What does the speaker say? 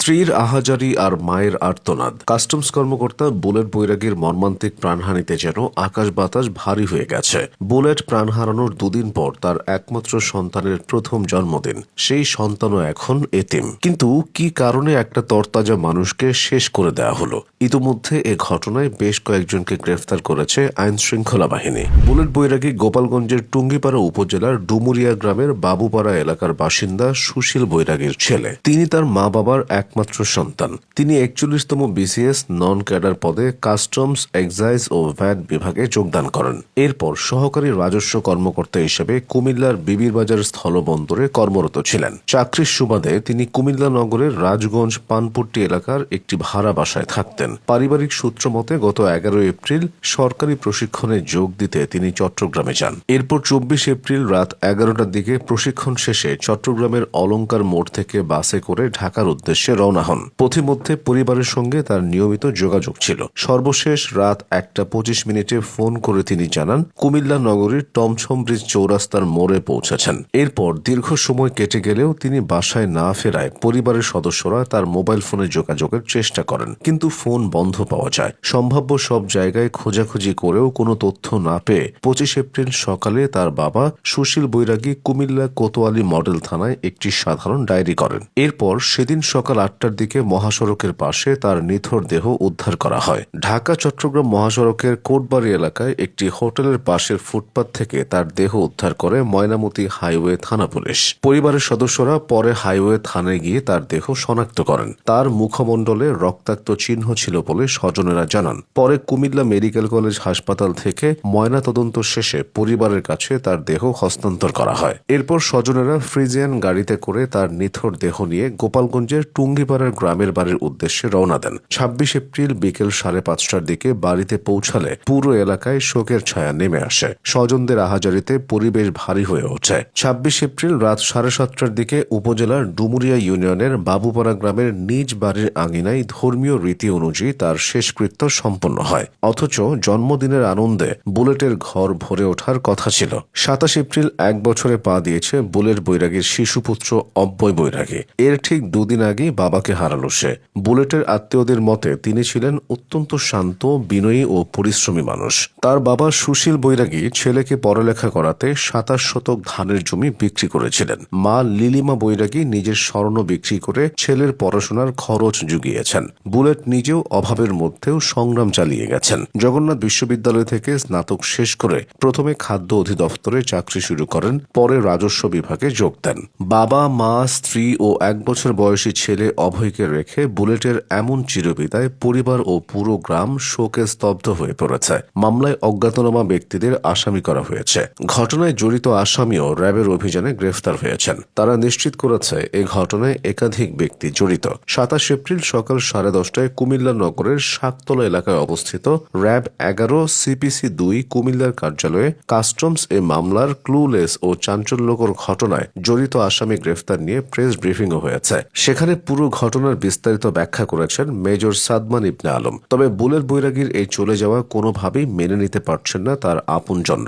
স্ত্রীর আহাজারি আর মায়ের আর্তনাদ। কাস্টমস কর্মকর্তা বুলেট বৈরাগীর মর্মান্তিক প্রাণহানিতে যেন আকাশ বাতাস ভারী হয়ে গেছে। বুলেট প্রাণ হারানোর দুদিন পর তার একমাত্র সন্তানের প্রথম জন্মদিন। সেই সন্তানও এখন এতিম। কিন্তু কি কারণে একটা তরতাজা মানুষকে শেষ করে দেওয়া হলো? ইতোমধ্যে এ ঘটনায় বেশ কয়েকজনকে গ্রেফতার করেছে আইন শৃঙ্খলা বাহিনী। বুলেট বৈরাগী গোপালগঞ্জের টুঙ্গিপাড়া উপজেলার ডুমুরিয়া গ্রামের বাবুপাড়া এলাকার বাসিন্দা সুশীল বৈরাগীর ছেলে। তিনি তার মা বাবার একমাত্র সন্তান। তিনি ৪১তম বিসিএস নন ক্যাডার পদে কাস্টমস, এক্সাইজ ও ভ্যাট বিভাগে যোগদান করেন। এরপর সহকারী রাজস্ব কর্মকর্তা হিসেবে কুমিল্লার বিবিরবাজার স্থলবন্দরে কর্মরত ছিলেন। চাকরির সুবাদে তিনি কুমিল্লা নগরের রাজগঞ্জ পানপট্টি এলাকার একটি ভাড়া বাসায় থাকতেন। পারিবারিক সূত্র মতে গত ১১ এপ্রিল সরকারি প্রশিক্ষণে যোগ দিতে তিনি চট্টগ্রামে যান। এরপর ২৪ এপ্রিল রাত ১১টার দিকে প্রশিক্ষণ শেষে চট্টগ্রামের অলঙ্কার মোড় থেকে বাসে করে ঢাকার উদ্দেশ্যে রওনা হন। পথিমধ্যে পরিবারের সঙ্গে তার নিয়মিত যোগাযোগ ছিল। সর্বশেষ রাত ১টা ২৫ ফোন করে তিনি জানান কুমিল্লা নগরীর টমছম ব্রিজ চৌরাস্তার মোড়ে পৌঁছেছেন। এরপর দীর্ঘ সময় কেটে গেলেও তিনি বাসায় না ফেরায় পরিবারের সদস্যরা তার মোবাইল ফোনে যোগাযোগের চেষ্টা করেন, কিন্তু ফোন বন্ধ পাওয়া যায়। সম্ভাব্য সব জায়গায় খোঁজাখুঁজি করেও কোনো তথ্য না পেয়ে ২৫ এপ্রিল সকালে তার বাবা সুশীল বৈরাগী কুমিল্লা কোতোয়ালি মডেল থানায় একটি সাধারণ ডায়েরি করেন। এরপর সেদিন সকাল ৮টার দিকে মহাসড়কের পাশে তার নিথর দেহ উদ্ধার করা হয়। ঢাকা চট্টগ্রাম মহাসড়কের কোটবাড়ি এলাকায় একটি হোটেলের পাশের ফুটপাত থেকে তার দেহ উদ্ধার করে ময়নামতি হাইওয়ে থানা পুলিশ। পরিবারের সদস্যরা পরে হাইওয়ে থানায় গিয়ে তার দেহ শনাক্ত করেন। তার মুখমণ্ডলে রক্তাক্ত চিহ্ন ছিল বলে স্বজনেরা জানান। পরে কুমিল্লা মেডিকেল কলেজ হাসপাতাল থেকে ময়নাতদন্ত শেষে পরিবারের কাছে তার দেহ হস্তান্তর করা হয়। এরপর স্বজনেরা ফ্রিজিয়ান গাড়িতে করে তার নিথর দেহ নিয়ে গোপালগঞ্জের টুঙ্গিপাড়ার গ্রামের বাড়ির উদ্দেশ্যে রওনা দেন। ২৬ এপ্রিল বিকেল ৫:৩০টার দিকে বাড়িতে পৌঁছালে পুরো এলাকায় শোকের ছায়া নেমে আসে। স্বজনদের আহাজারিতে পরিবেশ ভারী হয়ে ওঠে। ২৬ এপ্রিল রাত ৭:৩০টার দিকে উপজেলার ডুমুরিয়া ইউনিয়নের বাবুপাড়া গ্রামের নিজ বাড়ির আঙিনায় ধর্মীয় রীতি অনুযায়ী তার শেষকৃত্য সম্পন্ন হয়। অথচ জন্মদিনের আনন্দে বুলেটের ঘর ভরে ওঠার কথা ছিল। ২৭ এপ্রিল ১ বছরে পা দিয়েছে বুলেট বৈরাগীর শিশুপুত্র অব্যয় বৈরাগী। এর ঠিক দুদিন আগেই বাবাকে হারালো সে। বুলেটের আত্মীয়দের মতে তিনি ছিলেন অত্যন্ত শান্ত, বিনয়ী ও পরিশ্রমী মানুষ। তার বাবা সুশীল বৈরাগী ছেলেকে পড়ালেখা করাতে ২৭ শতক ধানের জমি বিক্রি করেছিলেন। মা লিলিমা বৈরাগী নিজের স্বর্ণ বিক্রি করে ছেলের পড়াশোনার খরচ জুগিয়েছেন। বুলেট নিজেও অভাবের মধ্যেও সংগ্রাম চালিয়ে গেছেন। জগন্নাথ বিশ্ববিদ্যালয় থেকে স্নাতক শেষ করে প্রথমে খাদ্য অধিদপ্তরে চাকরি শুরু করেন, পরে রাজস্ব বিভাগে যোগ দেন। বাবা, মা, স্ত্রী ও ১ বছর বয়সী ছেলে অভয়কে রেখে বুলেটের এমন চিরবিদায় পরিবার ও পুরো গ্রাম শোকে স্তব্ধ হয়ে পড়েছে। মামলায় অজ্ঞাতনামা ব্যক্তিদের আসামি করা হয়েছে। ঘটনায় জড়িত আসামিও র্যাবের অভিযানে গ্রেফতার হয়েছেন। তারা নিশ্চিত করেছে এ ঘটনায় একাধিক ব্যক্তি জড়িত। ২৭ এপ্রিল সকাল ১০:৩০টায় কুমিল্লা নগরের শাকতলা এলাকায় অবস্থিত র্যাব ১১ সিপিসি ২ কুমিল্লার কার্যালয়ে কাস্টমস এ মামলার ক্লুলেস ও চাঞ্চল্যকর ঘটনায় জড়িত আসামি গ্রেফতার নিয়ে প্রেস ব্রিফিংও হয়েছে। সেখানে পুরো ঘটনার বিস্তারিত ব্যাখ্যা করেছেন মেজর সাদমান ইবনে আলম। তবে বুলেট বৈরাগীর এই চলে যাওয়া কোনোভাবেই মেনে নিতে পারছেন না তার আপনজনরা।